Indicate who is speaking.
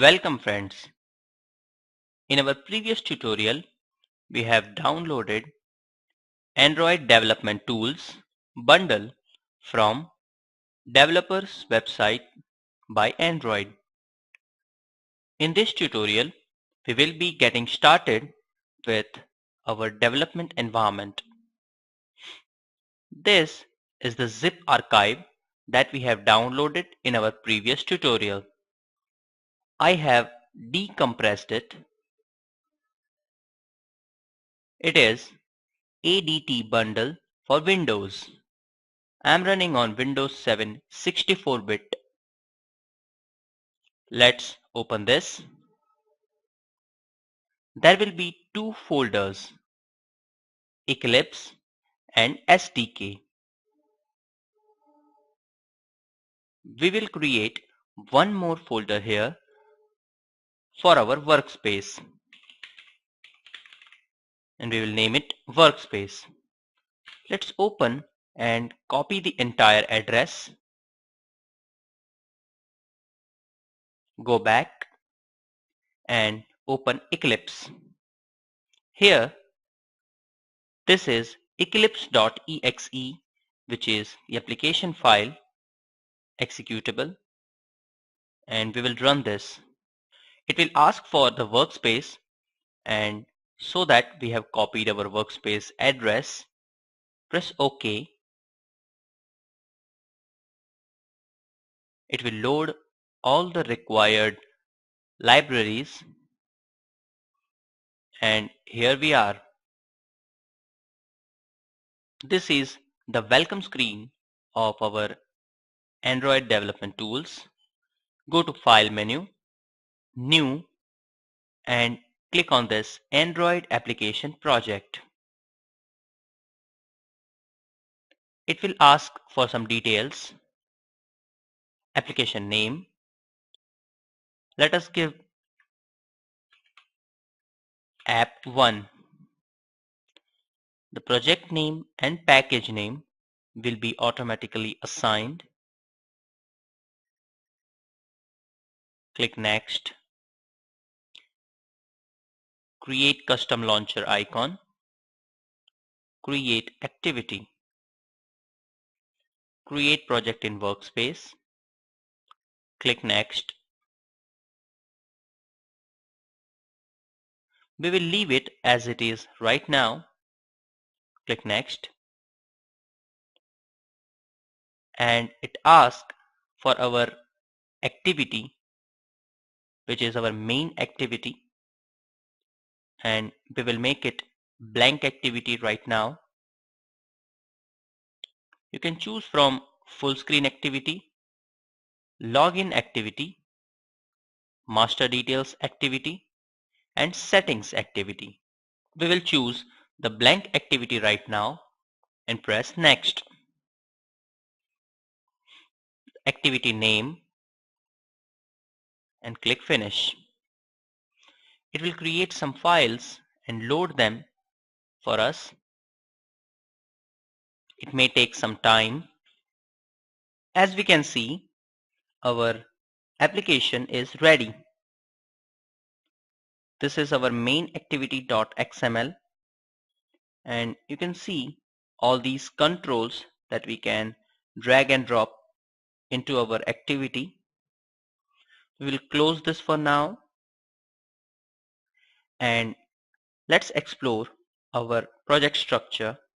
Speaker 1: Welcome friends. In our previous tutorial, we have downloaded Android Development Tools bundle from developers website by Android. In this tutorial, we will be getting started with our development environment. This is the zip archive that we have downloaded in our previous tutorial. I have decompressed it. It is ADT bundle for Windows. I'm running on Windows 7 64-bit. Let's open this. There will be two folders, Eclipse and SDK. We will create one more folder here for our workspace, and we will name it Workspace. Let's open and copy the entire address. Go back and open Eclipse. Here, this is eclipse.exe, which is the application file executable, and we will run this. It will ask for the workspace, and so that we have copied our workspace address, press OK. It will load all the required libraries, and here we are. This is the welcome screen of our Android development tools. Go to File menu, New, and click on this Android application project. It will ask for some details. Application name. Let us give App 1. The project name and package name will be automatically assigned. Click Next. Create custom launcher icon. Create activity. Create project in workspace. Click Next. We will leave it as it is right now. Click Next. And it asks for our activity, which is our main activity, and we will make it blank activity right now. You can choose from full screen activity, login activity, master details activity, and settings activity. We will choose the blank activity right now and press Next. Activity name, and click Finish. It will create some files and load them for us. It may take some time. As we can see, our application is ready. This is our main activity.xml, and you can see all these controls that we can drag and drop into our activity. We will close this for now, and let's explore our project structure